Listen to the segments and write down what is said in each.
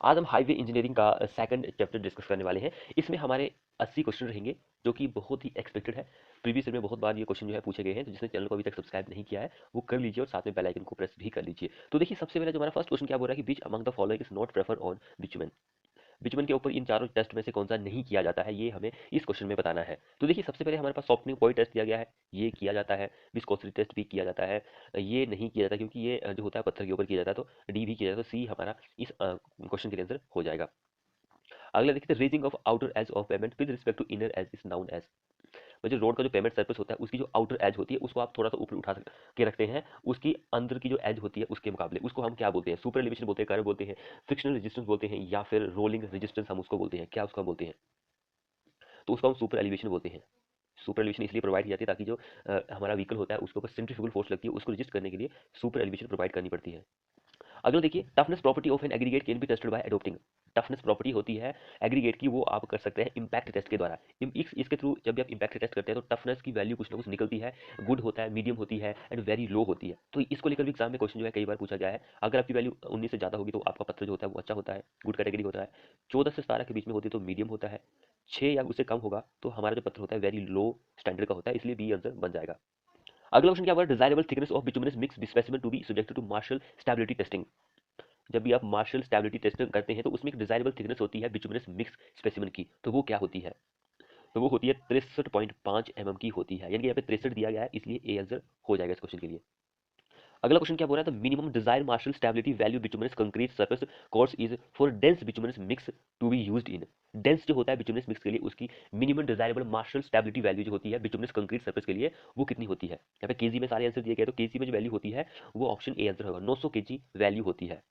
आज हम highway engineering का सेकंड चैप्टर डिस्कस करने वाले हैं। इसमें हमारे 80 क्वेश्चन रहेंगे जो कि बहुत ही एक्सपेक्टेड है। प्रीवियस ईयर में बहुत बार ये क्वेश्चन जो है पूछे गए हैं, तो जिसने चैनल को अभी तक सब्सक्राइब नहीं किया है वो कर लीजिए और साथ में बेल आइकन को प्रेस भी कर लीजिए। तो देखिए सबसे पहले जो हमारा फर्स्ट क्वेश्चन क्या बोल रहा है कि which among the following is not prefer on bitumen. Bitumen के ऊपर इन चारों टेस्ट में से कौन सा नहीं किया जाता है, ये हमें इस क्वेश्चन में बताना है। तो देखिए सबसे पहले हमारे पास सॉफ्टनिंग पॉइंट टेस्ट दिया गया है, ये किया जाता है। विस्कोसिटी टेस्ट भी किया जाता है, ये नहीं किया जाता क्योंकि ये जो होता है पत्थर के ऊपर किया जाता है। तो डी भी किया जाता है, तो सी हमारा इस क्वेश्चन के लिए आंसर हो जाएगा। अगला देखिए raising of outer edge of pavement with respect to inner edge is known as. जो रोड का जो पेमेंट सरफेस होता है उसकी जो आउटर एज होती है उसको आप थोड़ा सा ऊपर उठा के रखते हैं, उसकी अंदर की जो एज होती है उसके मुकाबले उसको हम क्या बोलते हैं? सुपर एलिवेशन बोलते हैं, कर्व बोलते हैं, फ्रिक्शनल रेजिस्टेंस बोलते हैं, या फिर रोलिंग रेजिस्टेंस हम उसको बोलते हैं। क्या उसको हम बोलते हैं? तो उसको हम सुपर एलिवेशन बोलते हैं। सुपर एलिवेशन इसलिए प्रोवाइड की जाती है ताकि जो हमारा व्हीकल होता है उसके ऊपर सेंट्रीफ्यूगल फोर्स लगती है, उसको रजिस्ट करने के लिए सुपर एलिवेशन प्रोवाइड करनी पड़ती है। अगला देखिए toughness property of an aggregate can be tested by adopting. Toughness property होती है एग्रीगेट की, वो आप कर सकते हैं इम्पैक्ट टेस्ट के द्वारा। इसके थ्रू जब भी आप इम्पैक्ट टेस्ट करते हैं तो टफनेस की वैल्यू कुछ ना कुछ निकलती है। गुड होता है, मीडियम होती है एंड वेरी लो होती है। तो इसको लेकर भी एग्जाम में क्वेश्चन जो है कई बार पूछा गया है। अगर आपकी वैल्यू 19 से ज्यादा होगी तो आपका पत्थर जो होता है वो अच्छा होता है, गुड कैटेगरी होता है। 14 से 17 के बीच में होती है तो मीडियम होता है। 6 या उससे कम होगा तो हमारा जो पत्थर होता है वेरी लो स्टैंडर्ड का होता है, इसलिए बी आंसर बन जाएगा। अगला क्वेश्चन क्या बोला? Desirable thickness of bituminous mix specimen to be subjected to Marshall stability testing. जब भी आप मार्शल स्टेबिलिटी टेस्ट करते हैं तो उसमें एक डिजायरेबल थिकनेस होती है बिटुमिनस मिक्स स्पेसिमेन की, तो वो क्या होती है? तो वो होती है 63.5 mm की होती है, यानी कि यहाँ पे 63 दिया गया है, इसलिए ए आंसर हो जाएगा इस क्वेश्चन के लिए। अगला क्वेश्चन क्या बोल रहा है? The minimum desire Marshall stability value bituminous concrete surface course is for dense bituminous mix to be used in. Dense जो होता है बिटुमिनस मिक्स के लिए उसकी minimum desirable Marshall stability value जो होती है बिटुमिनस कंक्रीट सरफेस के लिए वो कितनी होती है? यहाँ पे केजी में सारे आंसर दिए गए, तो केजी में जो वैल्यू होती है वो ऑप्शन ए आंसर होगा, 900 केजी वैल्यू होती है।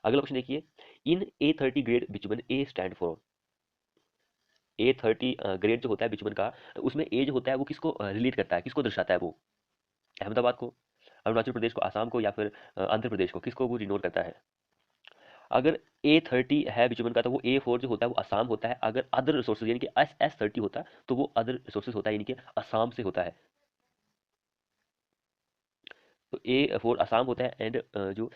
अगला क्वेश्चन देखिए, इन A30 grade bitumen A stand for. A30 grade जो होता है बिटुमन का, उसमें ए जो होता है वो किसको रिलेट करता है, किसको दर्शाता है? वो अहमदाबाद को, अरुणाचल प्रदेश को, आसाम को, या फिर आंध्र प्रदेश को, किसको वो डिनोट करता है? अगर A30 है बिटुमन का तो वो A4 जो होता है वो असम होता है। अगर अदर रिसोर्सेज यानी कि S30 होता है तो वो अदर रिसोर्सेज होता है, यानी कि असम से होता है। तो A4 असम होता है एंड जो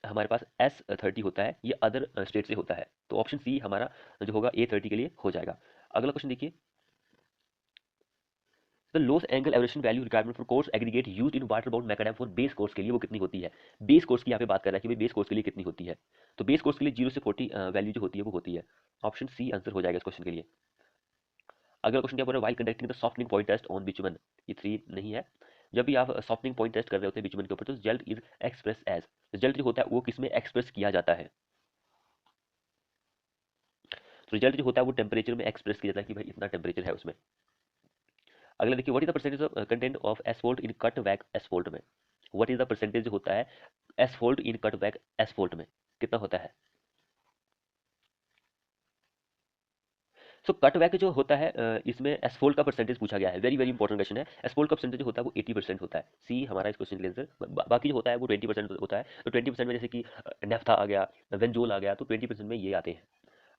हमारे पास S30 होता है ये अदर स्टेट से होता है। तो ऑप्शन सी हमारा जो होगा A30 के लिए हो जाएगा। अगला क्वेश्चन देखिए, the loss angle aberration value requirement for coarse aggregate used in water bound macadam for base course के लिए वो कितनी होती है? बेस कोर्स की यहाँ पे बात कर रहा है कि भाई बेस कोर्स के लिए कितनी होती है। तो बेस कोर्स के लिए 0 से 40 वैल्यू जो होती है वो होती है। ऑप्शन सी आंसर हो जाएगा इस क्वेश्चन के लिए। अगला क्वेश्चन क्या बोल रहा है? While conducting the softening point test on bitumen. ये 3 नहीं है। जब भी आप सॉफ्टनिंग पॉइंट टेस्ट कर रहे होते हैं बिटुमन के ऊपर तो जेल्ट इज एक्सप्रेस एज। जेल्ट जो होता है वो किसमें एक्सप्रेस किया जाता है? तो रिजल्ट जो होता है वो टेम्परेचर में एक्सप्रेस किया जाता है कि भाई इतना टेम्परेचर है उसमें। अगला देखिए, what is the percentage of content of asphalt in cutback asphalt में। व्हाट इज द परसेंटेज जो होता है asphalt in cutback asphalt में, कितना होता है? सो कट वैक जो होता है इसमें एसफोल्ट का परसेंटेज पूछा गया है। वेरी वेरी इंपॉर्टेंट क्वेश्चन है। एसफोल्ट का परसेंटेज होता है वो 80% होता है। सी हमारा इस क्वेश्चन के आंसर। बाकी जो होता है वो 20% होता है। तो 20% में जैसे कि नेफ्था आ गया, वेंजोल आ गया, तो 20% में ये आते हैं।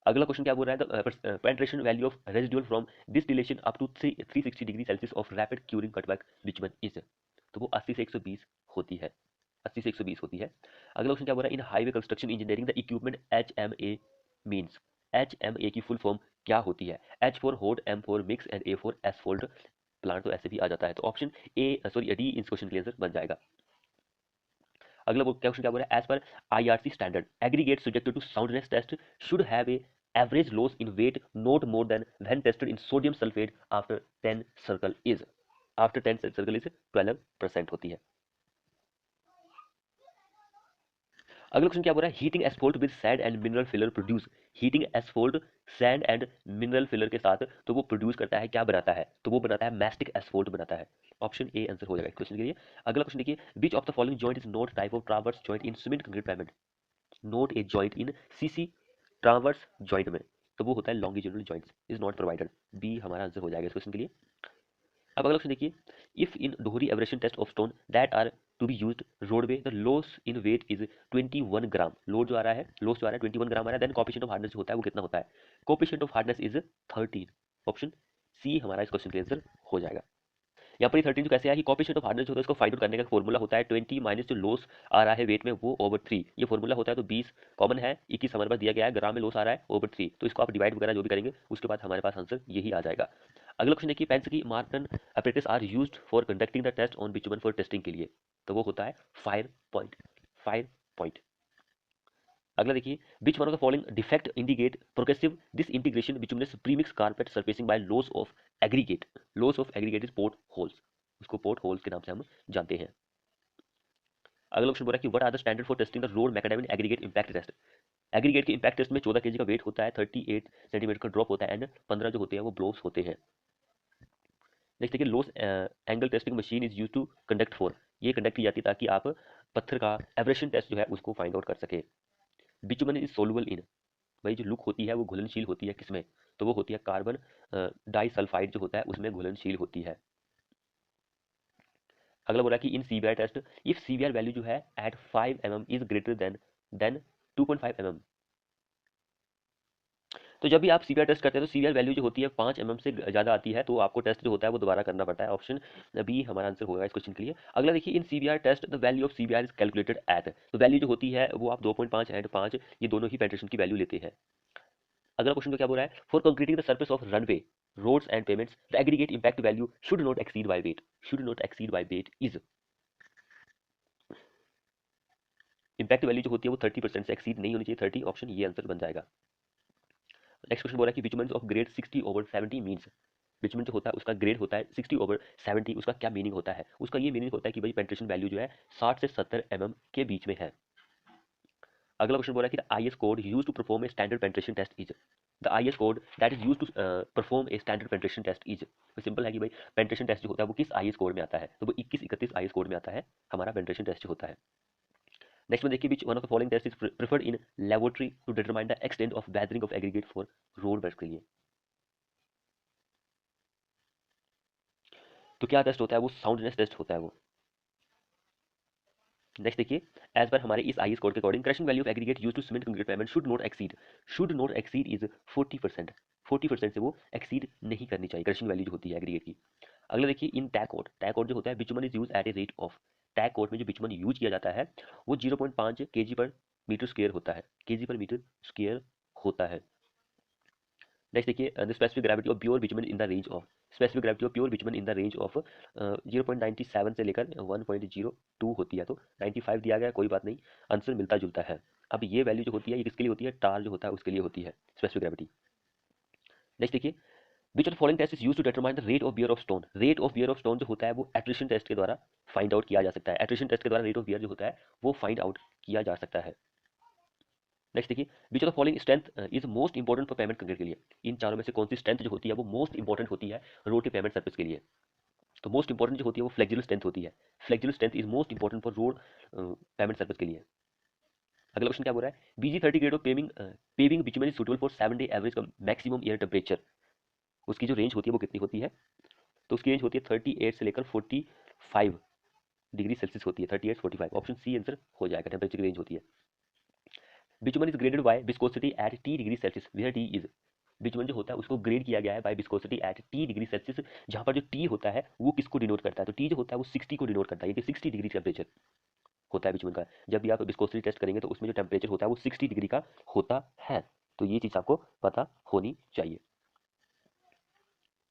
अगला क्वेश्चन क्या बोल रहा है? The penetration value of residual from distillation up to 360 degree Celsius of rapid curing cutback bitumen is. तो वो 80 से 120 होती है। 80 से 120 होती है। अगला क्वेश्चन क्या बोल रहा है? In highway construction engineering the equipment HMA means. HMA की फुल फॉर्म क्या होती है? H for hot, M for mix and A for asphalt plant, तो ऐसे भी आ जाता है। तो ऑप्शन ए सॉरी डी इस क्वेश्चन के आंसर बन जाएगा। अगला क्वेश्चन क्या बोल रहा है? As per IRC standard aggregate subjected to soundness test should have a average loss in weight not more than when tested in sodium sulphate after 10 circle is. After 10 circle is 12% होती है। अगला question क्या बोल रहा है? Heating asphalt with sand and mineral filler produce. Heating asphalt sand and mineral filler के साथ तो वो प्रोड्यूस करता है, क्या बनाता है? तो वो बनाता है मैस्टिक एसफोल्ट बनाता है। ऑप्शन ए आंसर हो जाएगा इस क्वेश्चन के लिए। अगला क्वेश्चन देखिए, which of the following joint is not type of transverse joint in cement concrete pavement. Not a joint in CC transverse joint में, तो वो होता है longitudinal joints is not provided. B हमारा आंसर हो जाएगा इस क्वेश्चन के लिए। अब अगला क्वेश्चन देखिए, if in Dorry abrasion test of stone that are to be used roadway the loss in weight is 21 gram. Load जो आ रहा है, लॉस जो आ रहा है 21 ग्राम आ रहा है, देन कोएफिशिएंट ऑफ हार्डनेस जो होता है वो कितना होता है? Coefficient of hardness is 13। Option C हमारा इस क्वेश्चन का आंसर हो जाएगा। यहाँ पर 13 जो कैसे आया कि कोएफिशिएंट ऑफ हार्डनेस जो होता है उसको फाइंड आउट करने का फॉर्मूला होता है 20 माइनस जो लॉस आ रहा है वेट में वो ओवर 3, ये फॉर्मूला होता है। तो 20 कॉमन है, 21 हमारे पास दिया गया है, ग्राम में लॉस आ रहा है ओवर 3, तो इसको आप डिवाइड वगैरह जो भी करेंगे उसके बाद हमारे पास आंसर यही आ जाएगा। अगला क्वेश्चन देखिए, Pensky Martens apparatus are used for conducting the test on bitumen for testing के लिए, तो वो होता है फायर पॉइंट, फायर पॉइंट। अगला देखिए, which one of the following defect indicate progressive disintegration bituminous premix carpet surfacing by loss of aggregate, loss of aggregate is port holes, उसको port holes के नाम से हम जानते हैं। अगला क्वेश्चन बोल रहा है कि what are the standard for testing the road macadam aggregate impact test, aggregate के इंपैक्ट टेस्ट में 14 केजी का वेट होता है, 38 सेंटीमीटर का ड्रॉप होता है एंड 15 जो होते हैं वो ब्लोस होते हैं। नेक्स्ट देखिए, Los Angeles testing machine is use to conduct for, ये कंडक्ट की जाती है ताकि आप पत्थर का एब्रेशन टेस्ट जो है उसको फाइंड आउट कर सके। बिटुमेन इज सोलुबल इन, भाई जो लुक होती है वो घुलनशील होती है किसमें, तो वो होती है कार्बन डाइसल्फाइड जो होता है उसमें घुलनशील होती है। अगला बोला कि in CBR test if CBR value जो है at 5 mm is greater than 2.5 mm, तो जब भी आप सीबीआर टेस्ट करते हैं तो सीबीआर वैल्यू जो होती है 5 mm से ज़्यादा आती है तो आपको टेस्ट जो होता है वो दोबारा करना पड़ता है। ऑप्शन बी हमारा आंसर होगा इस क्वेश्चन के लिए। अगला देखिए, in CBR test the value of CBR is calculated at, तो वैल्यू जो होती है वो आप 2.5 एंड 5 ये दोनों ही पेनिट्रेशन की वैल्यू लेते हैं। अगला क्वेश्चन को क्या बोल रहा है, for concreting the surface of runway roads and pavements the aggregate impact value should not exceed by weight, should not exceed by weight is, impact value जो होती है वो 30% से एक्सीड नहीं होनी चाहिए, 30, ऑप्शन ये आंसर बन जाएगा। नेक्स्ट क्वेश्चन बोल रहा है कि bitumen of grade 60/70 means, bitumen जो होता है उसका ग्रेड होता है 60/70, उसका क्या मीनिंग होता है, उसका ये मीनिंग होता है कि भाई पेनिट्रेशन वैल्यू जो है 60 से 70 mm के बीच में है। अगला क्वेश्चन बोल रहा है कि the IS code used to perform a standard penetration test is, the IS code that is used to perform a standard penetration test is, तो सिंपल है कि भाई पेनिट्रेशन टेस्ट जो होता है वो किस आईएस कोड में आता है, तो वो 2131 आईएस कोड में आता है हमारा पेनिट्रेशन टेस्ट जो होता है। नेक्स्ट में देखिए, which one of the following test is preferred in laboratory to determine the extent of weathering of aggregate for road work के लिए, तो क्या टेस्ट होता है वो साउंडनेस टेस्ट होता है वो। नेक्स्ट देखिए, एज पर हमारे इस आईएस कोड के according crushing value of aggregate used to cement concrete pavement should not exceed is 40%, 40% से वो एक्सीड नहीं करनी चाहिए क्रशिंग वैल्यू जो होती है एग्रीगेट की। अगला देखिए, इन टैग कोड जो होता है bitumen is use at a rate of, tag code में जो बिटुमेन यूज किया जाता है वो 0.5 kg पर मीटर स्क्वायर होता है, केजी पर मीटर स्क्वायर होता है। नेक्स्ट देखिए, the specific gravity of pure bitumen in the range of, specific gravity of pure bitumen in the range of 0.97 से लेकर 1.02 होती है, तो 95 दिया गया है, कोई बात नहीं, आंसर मिलता जुलता है। अब ये वैल्यू जो होती है ये किसके लिए होती है, टार जो होता है उसके लिए होती है स्पेसिफिक ग्रेविटी। नेक्स्ट देखिए, which of the following test is used to determine the rate of wear of stone, rate of wear of stone जो होता है वो एट्रिशन टेस्ट के द्वारा फाइंड आउट किया जा सकता है, एट्रिशन टेस्ट के द्वारा रेट ऑफ बियर जो होता है वो फाइंड आउट किया जा सकता है। नेक्स्ट देखिए, which of the following strength is most important for payment concrete के लिए, इन चारों में से कौन सी स्ट्रेंथ जो होती है वो मोस्ट इंपॉर्टेंट होती है रोड के पेमेंट सर्फेस के लिए, तो मोस्ट इंपॉर्टेंट जो होती है वो फ्लेक्सुरल स्ट्रेंथ होती है, flexural strength is most important for road payment surface के लिए। अगला क्वेश्चन क्या बोल रहा है, BG30 grade of paving bitumen is suitable for 7 day average maximum air temperature, उसकी जो रेंज होती है वो कितनी होती है, तो उसकी रेंज होती है 38 से लेकर 45 डिग्री सेल्सियस होती है, 38 45, ऑप्शन सी आंसर हो जाएगा, टेम्परेचर की रेंज होती है। Bitumen is graded by viscosity at T degree Celsius where T is, bitumen जो होता है उसको ग्रेड किया गया है by viscosity at T degree Celsius, जहां पर जो टी होता है वो किसको डिनोट करता है, तो टी जो होता है वो 60 को डिनोट करता है, ये 60 डिग्री टेम्परेचर होता है बिटुमेन का। जब भी आप विस्कोसिटी टेस्ट करेंगे तो उसमें जो टेम्परेचर होता है वो 60 डिग्री का होता है, तो ये चीज आपको पता होनी चाहिए।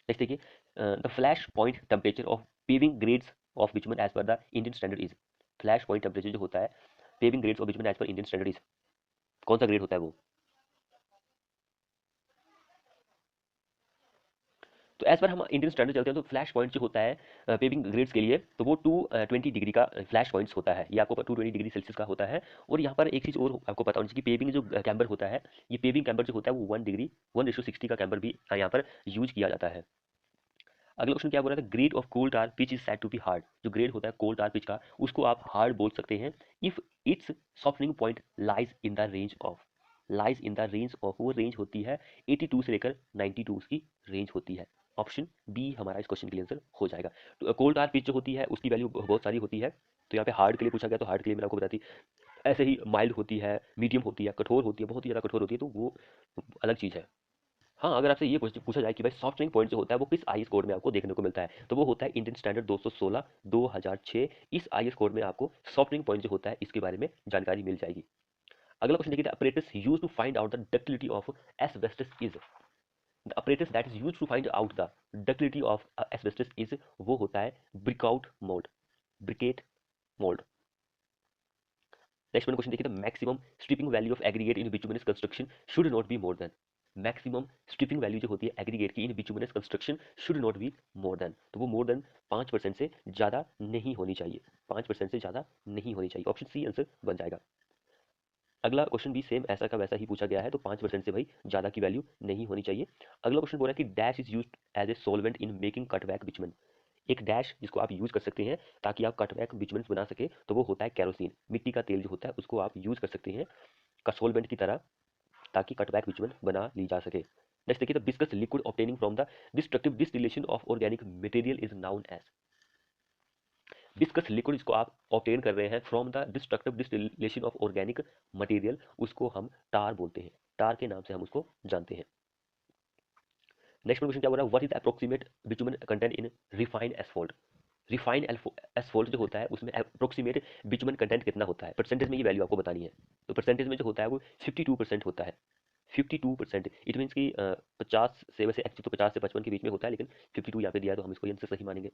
नेक्स्ट देखिए, the flash point temperature of paving grades of bitumen as per the Indian standard is, flash point temperature जो होता है paving grades of bitumen as per Indian standard is, कौन सा ग्रेड होता है वो, तो एज पर हम इंडियन स्टैंडर्ड चलते हैं तो फ्लैश पॉइंट जो होता है पेविंग ग्रेड्स के लिए तो वो 220 डिग्री का फ्लैश पॉइंट्स होता है, ये आपको 220 डिग्री सेल्सियस का होता है। और यहाँ पर एक चीज़ और आपको पता होनी चाहिए कि पेविंग जो कैम्बर होता है, ये पेविंग कैम्बर जो होता है वो 1:60 का कैम्बर भी यहाँ पर यूज किया जाता है। अगला क्वेश्चन क्या बोल रहा है, grade of coal tar pitch is said to be hard, जो ग्रेड होता है कोल टार पिच का उसको आप हार्ड बोल सकते हैं if it's softening point lies in the range of, lies in the range of, वो रेंज होती है 82 से लेकर 92 की रेंज होती है, ऑप्शन बी हमारा इस क्वेश्चन के लिए आंसर हो जाएगा। तो कोल टार पिच जो होती है उसकी वैल्यू बहुत सारी होती है, तो यहाँ पे हार्ड के लिए पूछा गया तो हार्ड के लिए मैंने आपको बताती, ऐसे ही माइल्ड होती है, मीडियम होती है, कठोर होती है, बहुत ही ज़्यादा कठोर होती है, तो वो अलग चीज़ है। हाँ, अगर आपसे ये क्वेश्चन पूछा जाए कि भाई सॉफ्टनिंग पॉइंट जो होता है वो किस आईएस कोड में आपको देखने को मिलता है, तो वो होता है इंडियन स्टैंडर्ड 216 2006। इस आईएस कोड में आपको सॉफ्टनिंग पॉइंट जो होता है इसके बारे में जानकारी मिल जाएगी। अगला क्वेश्चन देखिए, the apparatus used to find out the ductility of asbestos is, the apparatus that is used to find out the ductility of asbestos is, वो होता है brick out mould, briquette mould. Next question देखिए, the maximum stripping value of aggregate in bituminous construction should not be more than, maximum stripping value जो होती है aggregate की in bituminous construction should not be more than, तो वो more than 5% से ज्यादा नहीं होनी चाहिए, 5% से ज्यादा नहीं होनी चाहिए। ऑप्शन सी आंसर बन जाएगा। अगला क्वेश्चन भी सेम ऐसा का वैसा ही पूछा गया है, तो 5% से भाई ज्यादा की वैल्यू नहीं होनी चाहिए। अगला क्वेश्चन बोला है कि dash is used as a solvent in making cutback bitumen, एक डैश जिसको आप यूज कर सकते हैं ताकि आप कटबैक बिटुमेन बना सके, तो वो होता है केरोसिन, मिट्टी का तेल जो होता है उसको आप यूज कर सकते हैं का सोलवेंट की तरह, ताकि कटबैक बिटुमेन बना ली जा सके। नेक्स्ट देखिए, the viscous liquid obtaining from the destructive distillation of organic material is known as, viscous liquid जिसको आप ऑब्टेन कर रहे हैं from the destructive distillation of organic material, उसको हम टार बोलते हैं, टार के नाम से हम उसको जानते हैं। नेक्स्ट क्वेश्चन क्या बोल रहा है, what is approximate bitumen content in refined asphalt, refined asphalt जो होता है उसमें अप्रोक्सीमेट बिटुमेन कंटेंट कितना होता है, परसेंटेज में ये वैल्यू आपको बतानी है। तो परसेंटेज में जो होता है वो 52% होता है, 52%। इट मीन्स कि 50 से, वैसे एक्चुअली तो 50 से 55 के बीच में होता है, लेकिन 52 यहाँ पे दिया है तो हम इसको आंसर सही मानेंगे।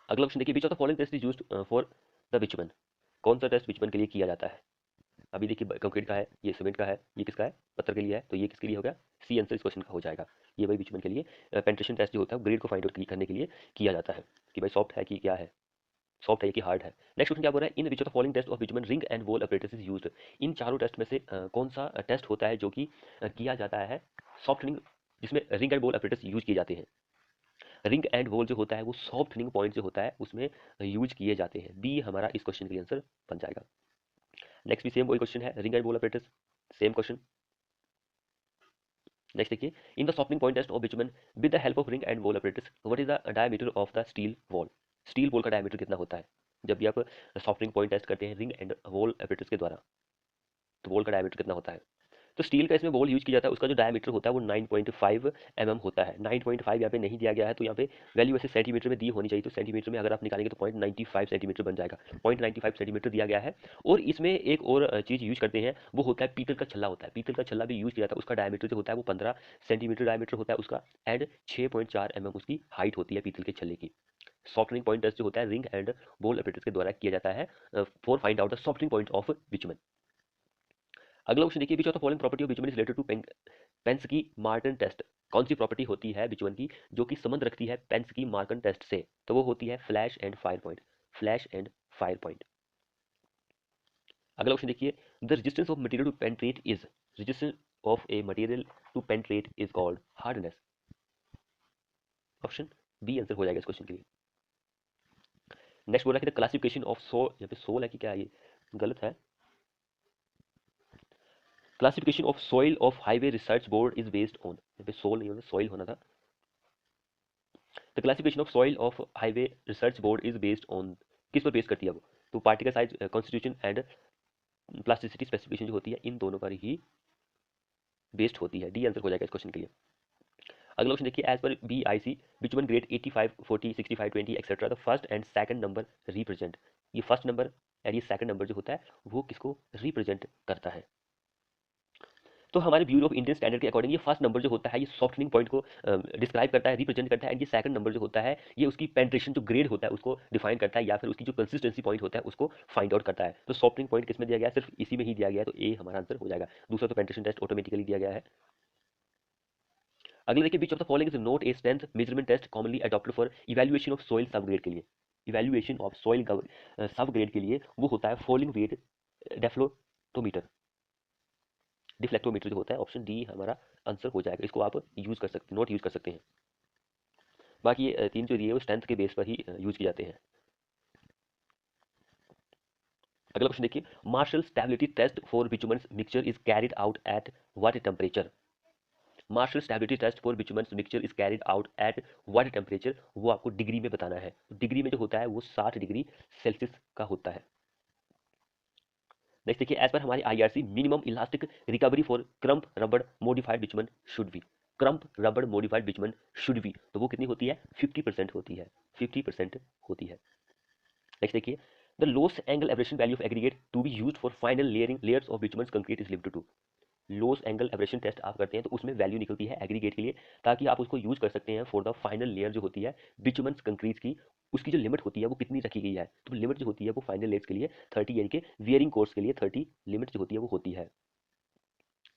अगला क्वेश्चन देखिए, which of the following test is used for the bitumen, कौन सा टेस्ट बिटुमेन के लिए किया जाता है। अभी देखिए कंक्रीट का है, ये सीमेंट का है, ये किसका है, पत्थर के लिए है, तो ये किसके लिए हो गया, सी आंसर इस क्वेश्चन का हो जाएगा। ये भाई बिटुमेन के लिए पेंट्रेशन टेस्ट जो होता है ग्रेड को फाइंड आउट करने के लिए किया जाता है कि भाई सॉफ्ट है कि क्या है, सॉफ्ट है कि हार्ड है। नेक्स्ट क्वेश्चन क्या बोल रहा है, in which of the following test of bitumen ring and ball apparatus is used, इन चारों टेस्ट में से कौन सा टेस्ट होता है जो कि किया जाता है सॉफ्टनिंग, जिसमें ring and ball operators use किए जाते हैं। रिंग एंड वॉल जो होता है वो सॉफ्टनिंग पॉइंट जो होता है उसमें यूज किए जाते हैं, बी हमारा इस क्वेश्चन के आंसर बन जाएगा। नेक्स्ट भी सेम वही क्वेश्चन है, ring and ball apparatus, same question. Next देखिए, in the softening point test of bitumen with the help of ring and ball apparatus what is the diameter of the steel ball, steel ball का diameter कितना होता है। जब भी आप softening point test करते हैं रिंग एंड वॉल ऑपरेटर्स के द्वारा, तो वॉल का डायमीटर कितना होता है। तो स्टील का इसमें वॉल यूज किया जाता है, उसका जो डायमीटर होता है वो 9.5 mm होता है। 9.5 यहाँ पे नहीं दिया गया है, तो यहाँ पे वैल्यू ऐसे सेंटीमीटर में दी होनी चाहिए, तो सेंटीमीटर में अगर आप निकालेंगे तो 0.95 सेंटीमीटर बन जाएगा, 0.95 सेंटीमीटर दिया गया है। और इसमें एक और चीज़ यूज करते हैं, वो होता है पीतल का छल्ला होता है, पीतल का छल्ला भी यूज किया जाता है, उसका डायमीटर जो होता है वो 15 सेंटीमीटर डायमीटर होता है उसका, एंड 6.4 mm उसकी हाइट होती है पीतल के छल्ले की। सॉफ्टनिंग पॉइंट टेस्ट जो होता है रिंग एंड वॉल ऑपरेटर्स के द्वारा किया जाता है for find out the softening point of bitumen. अगला क्वेश्चन देखिए, which of the following property of bitumen is related to Pensky Martens test, कौन सी प्रॉपर्टी होती है बिटुमेन की जो कि संबंध रखती है पेंस्की मार्टन टेस्ट से, तो वो होती है flash and fire point, flash and fire point. अगला क्वेश्चन देखिए, the resistance of material to penetrate is, resistance of a material to penetrate is called hardness, option B answer हो जाएगा इस क्वेश्चन के लिए। नेक्स्ट बोला कि द क्लासिफिकेशन ऑफ सोल, यहाँ पे सोल है कि क्या है, ये गलत है, classification of soil of highway research board is based on, यहाँ पे सोल नहीं होना, सॉइल होना था। The classification of soil of highway research board is based on, किस पर बेस करती है वो, तो particle size constitution and plasticity specification जो होती है इन दोनों पर ही बेस्ड होती है, डी आंसर हो जाएगा इस क्वेश्चन के लिए। अगला क्वेश्चन देखिए, as per BIC bitumen grade 85 40 65 20 etcetera the first and second number represent, ये फर्स्ट नंबर एंड ये सेकंड नंबर जो होता है वो किसको रिप्रेजेंट करता है। तो हमारे ब्यूरो ऑफ इंडियन स्टैंडर्ड के अकॉर्डिंग ये फर्स्ट नंबर जो होता है ये सॉफ्टनिंग पॉइंट को डिस्क्राइब करता है, रिप्रेजेंट करता है, एंड ये सेकंड नंबर जो होता है ये उसकी पेंट्रेशन जो ग्रेड होता है उसको डिफाइन करता है, या फिर उसकी जो कंसिस्टेंसी पॉइंट होता है उसको फाइंड आउट करता है। तो सॉफ्टनिंग पॉइंट किसमें दिया गया है, सिर्फ इसी में ही दिया गया है, तो ए हमारा आंसर हो जाएगा, दूसरा तो पेंट्रेशन टेस्ट ऑटोमेटिकली दिया गया है। अगले देखिए, which of the following is not a strength measurement test commonly adopted for evaluation of soil subgrade के लिए, evaluation of soil subgrade के लिए वो होता है फॉलोइंग वेट डेफ्लोटोमीटर, डिफ्लेक्टोमीटर जो होता है, ऑप्शन डी हमारा आंसर हो जाएगा, इसको आप यूज कर सकते, नोट यूज कर सकते हैं। बाकी ये तीन जो दिए वो स्ट्रेंथ के बेस पर ही यूज किए जाते हैं। अगला क्वेश्चन देखिए, Marshall stability test for bitumens mixture is carried out at what temperature, Marshall stability test for bitumens mixture is carried out at what temperature, वो आपको डिग्री में बताना है, डिग्री में जो होता है वो 60 डिग्री सेल्सियस का होता है। नेक्स्ट देखिए, एज पर हमारे IRC minimum elastic recovery for crumb rubber modified bitumen should be, crumb rubber modified bitumen should be, तो वो कितनी होती है? 50% होती है, 50% होती है। नेक्स्ट देखिए, the Los Angeles abrasion value of aggregate to be used for final layering layers of bitumen concrete is limited to. Los Angeles abrasion test आप करते हैं तो उसमें वैल्यू निकलती है एग्रीगेट के लिए, ताकि आप उसको यूज कर सकते हैं फॉर द फाइनल लेयर जो होती है बिटुमेन कंक्रीट की। उसकी जो लिमिट होती है वो कितनी रखी गई है? तो लिमिट जो होती है वो फाइनल लेयर्स के लिए 30, यानी कि वियरिंग कोर्स के लिए 30 लिमिट जो होती है वो होती है।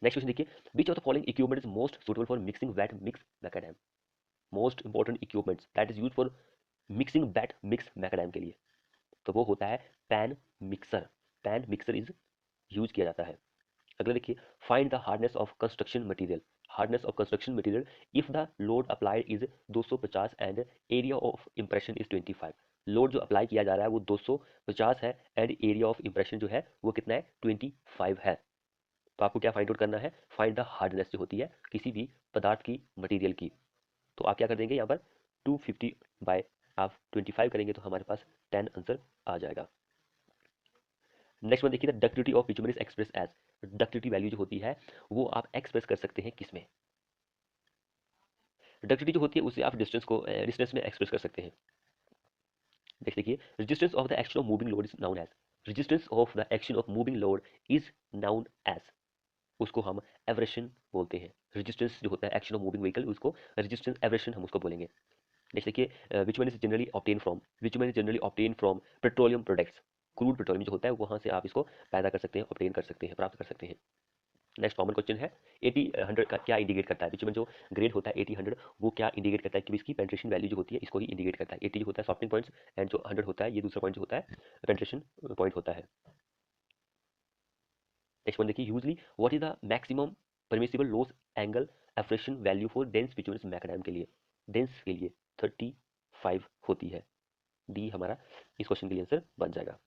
नेक्स्ट क्वेश्चन देखिए, which of the following equipment is most suitable for mixing wet mix macadam. Most important equipments that is use for mixing wet mix macadam के लिए, तो वो होता है pan mixer. Pan mixer is use किया जाता है। अगला देखिए, find the hardness of construction material. Hardness of construction material if the load applied is 250 and area of impression is 25। Load जो अप्लाई किया जा रहा है वो 250 है एंड एरिया ऑफ इंप्रेशन जो है वो कितना है? 25 है। तो आपको क्या फाइंड आउट करना है? फाइंड द हार्डनेस जो होती है किसी भी पदार्थ की, मटेरियल की। तो आप क्या कर देंगे यहाँ पर? 250 बाय आप 25 करेंगे तो हमारे पास 10 आंसर आ जाएगा। नेक्स्ट वन देखिए, the ductility of bitumen is express as. Ductility value जो होती है वो आप एक्सप्रेस कर सकते हैं किसमें? डक्टिलिटी जो होती है उसे आप डिस्टेंस को डिस्टेंस में एक्सप्रेस कर सकते हैं। नेक्स्ट देखिए, resistance of the action of moving load is known as. Resistance of the action of moving load is known as, उसको हम एवरेशन बोलते हैं। रेजिस्टेंस जो होता है एक्शन ऑफ मूविंग व्हीकल, उसको रेजिस्टेंस एवरेशन हम उसको बोलेंगे। नेक्स्ट देखिए, which one is generally obtain from. Which one is generally obtain from petroleum products. Crude petroleum जो होता है वहां से आप इसको पैदा कर सकते हैं, ऑब्टेन कर सकते हैं, प्राप्त कर सकते हैं। नेक्स्ट कॉमन क्वेश्चन है, 80 100 का क्या इंडिकेट करता है? बिटुमेन जो ग्रेड होता है 80 100 वो क्या इंडिकेट करता है? कि इसकी पेंट्रेशन वैल्यू जो होती है इसको ही इंडिकेट करता है। 80 जो होता है सॉफ्टनिंग पॉइंट्स एंड जो 100 होता है ये दूसरा पॉइंट जो होता है पेंट्रेशन पॉइंट होता है। नेक्स्ट वन देखिए, usually what is the maximum permissible Los Angeles abrasion value for dense bitumen macadam के लिए? डेंस के लिए 35 होती है। डी हमारा इस क्वेश्चन के लिए आंसर बन जाएगा।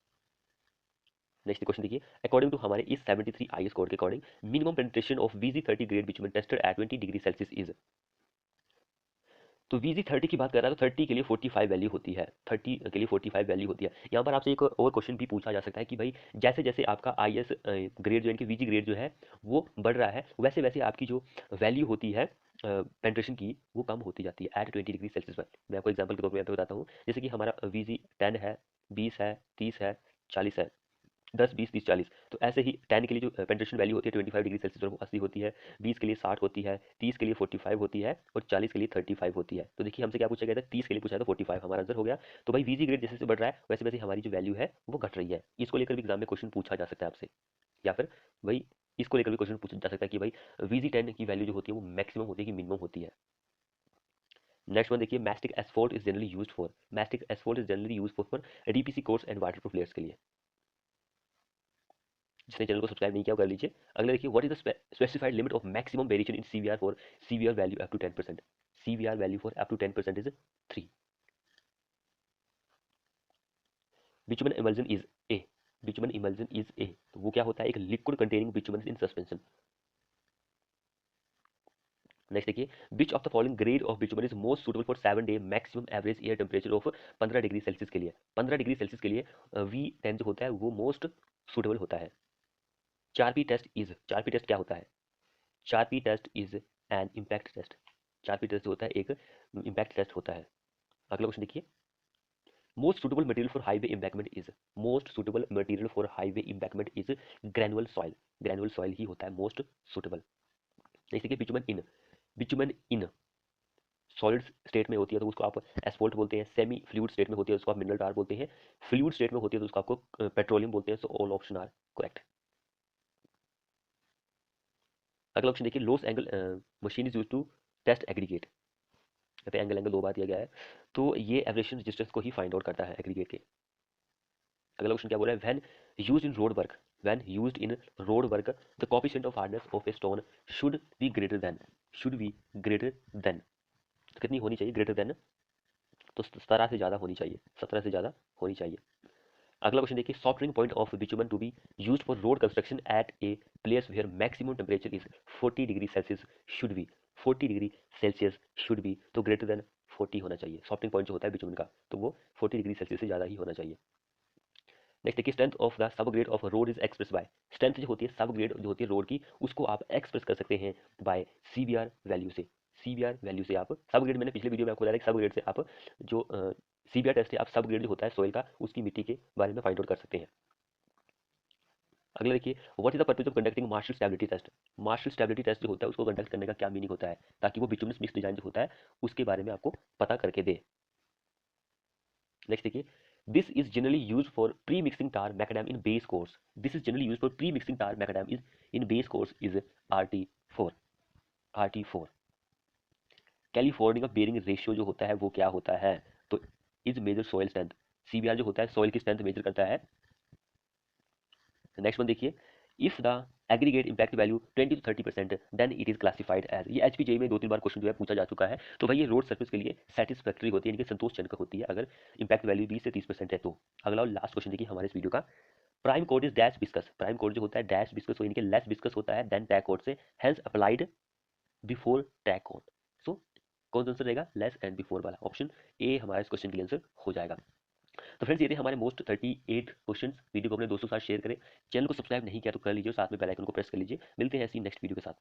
नेक्स्ट क्वेश्चन देखिए, अकॉर्डिंग टू हमारे इस 73 आईएस कोड के according minimum penetration of VZ30 grade bitumen tested eight 20 degree Celsius is. तो VZ30 की बात कर रहा है तो 30 के लिए 45 वैल्यू होती है, 30 के लिए 45 वैल्यू होती है। यहाँ पर आपसे एक और क्वेश्चन भी पूछा जा सकता है कि भाई जैसे जैसे आपका आईएस ग्रेड जो है, VG ग्रेड जो है वो बढ़ रहा है, वैसे वैसे आपकी जो वैल्यू होती है पेंट्रेशन की वो कम होती जाती है एट 20 डिग्री सेल्सियस पर। मैं आपको एग्जाम्पल के तौर पर यहाँ पे बताता हूँ, जैसे कि हमारा VG10 है, 20 है, 30 है, 40 है, 10 20 30 40। तो ऐसे ही 10 के लिए जो पेंट्रेशन वैल्यू होती है 25 डिग्री सेल्सियस पर वो 80 होती है, 20 के लिए 60 होती है, 30 के लिए 45 होती है और 40 के लिए 35 होती है। तो देखिए हमसे क्या पूछा गया था? 30 के लिए पूछा था, 45 हमारा आंसर हो गया। तो भाई VG ग्रेड जैसे जैसे बढ़ रहा है वैसे वैसे हमारी जो वैल्यू है वो घट रही है। इसको लेकर भी एग्जाम में क्वेश्चन पूछा जा सकता है आपसे, या फिर भाई इसको लेकर भी क्वेश्चन पूछा जा सकता है कि भाई VG10 की वैल्यू जो होती है वो मैक्सिमम होती है कि मिनिमम होती है। नेक्स्ट वन देखिए, mastic asphalt is generally used for. Mastic asphalt is generally used for DPC course and waterproof layers के लिए। जिसने चैनल को सब्सक्राइब नहीं किया वो कर लीजिए। अगला देखिए, what is the specified limit of maximum variation in CVR for CVR value up to 10%। CVR value for up to 10% is 3। Bitumen emulsion is a. Bitumen emulsion is a, तो वो क्या होता है? एक liquid containing bitumen in suspension. Next देखिए, which of the following grade of bitumen is most suitable for 7 day maximum average air temperature ऑफ 15 degree Celsius के लिए? 15 डिग्री सेल्सियस के लिए V10 जो होता है वो मोस्ट सुटेबल होता है। 4P test is, 4P test क्या होता है? 4P test is an impact test. 4P test जो होता है एक इम्पैक्ट टेस्ट होता है। अगला क्वेश्चन देखिए, most suitable material for highway embankment is. Most suitable material for highway embankment is granular soil. Granular soil ही होता है मोस्ट सुटेबल। जैसे कि bitumen in, bitumen in solid state में होती है तो उसको आप एस्फॉल्ट बोलते हैं, सेमी फ्लूइड स्टेट में होती है उसको आप मिनरल टार बोलते हैं, फ्लूइड स्टेट में होती है तो उसको आपको पेट्रोलियम बोलते हैं। So all option are correct. अगला ऑप्शन देखिए, Los Angeles machine is used to test aggregate. यहाँ पे एंगल एंगल दो बार दिया गया है, तो ये एवरेशन रेजिस्टेंस को ही फाइंड आउट करता है एग्रीगेट के। अगला क्वेश्चन क्या बोल रहा है? When used in road work, when used in road work the coefficient of hardness of a stone should be greater than, should be greater than, तो कितनी होनी चाहिए? ग्रेटर देन, तो 17 से ज़्यादा होनी चाहिए, 17 से ज़्यादा होनी चाहिए। अगला क्वेश्चन देखिए, softening point of bitumen to be used for road construction at a place where maximum temperature is 40 degree Celsius should be, 40 degree Celsius should be, तो ग्रेटर देन 40 होना चाहिए। सॉफ्टनिंग पॉइंट जो होता है बिटुमेन का तो वो 40 डिग्री सेल्सियस से ज़्यादा ही होना चाहिए। नेक्स्ट देखिए, strength of the sub grade of road is express bye, strength जो होती है सब ग्रेड जो होती है रोड की, उसको आप एक्सप्रेस कर सकते हैं बाय सीबीआर वैल्यू से। सीबीआर वैल्यू से आप सब ग्रेड, मैंने पिछले वीडियो में आपको बताया कि सब ग्रेड से आप जो सीबीआर टेस्ट है, आप सब ग्रेड जो होता है सॉइल का, उसकी मिट्टी के बारे में फाइंड आउट कर सकते हैं। अगला देखिए, what is the purpose of conducting Marshall stability test. Marshall stability test जो होता है उसको कंडक्ट करने का क्या मीनिंग होता है, ताकि वो बिटुमिनस मिक्स डिजाइन जो होता है उसके बारे में आपको पता करके दे। नेक्स्ट देखिए, this is generally use for pre mixing tar macadam in base course. This is generally use for pre mixing tar macadam is in base course is RT4। RT4 California bearing ratio जो होता है वो क्या होता है, तो is measure soil strength. CBR जो होता है सॉइल की स्ट्रेंथ मेजर करता है। नेक्स्ट वन देखिए, if the aggregate impact value 20 to 30% then it is classified as. ये एचपीजे में 2-3 बार क्वेश्चन जो है पूछा जा चुका है, तो भाई ये रोड सर्फेस के लिए सेटिस्फैक्टरी होती है, यानी कि संतोषजनक होती है अगर इम्पैक्ट वैल्यू 20 से 30% है तो। अगला और लास्ट क्वेश्चन देखिए हमारे इस वीडियो का, prime coat is dash viscous. Prime coat जो होता है डैश बिस्कस, यानी कि लेस बिस्कस होता है देन टैग कोड से, hence applied before tack coat. So कौन सा आंसर रहेगा, लेस एंड बिफोर वाला, ऑप्शन ए हमारा इस क्वेश्चन के लिए आंसर हो जाएगा। तो फ्रेंड्स ये थे हमारे मोस्ट 38 क्वेश्चंस। वीडियो को अपने दोस्तों के साथ शेयर करें, चैनल को सब्सक्राइब नहीं किया तो कर लीजिए, साथ में बेल आइकन को प्रेस कर लीजिए। मिलते हैं ऐसी नेक्स्ट वीडियो के साथ।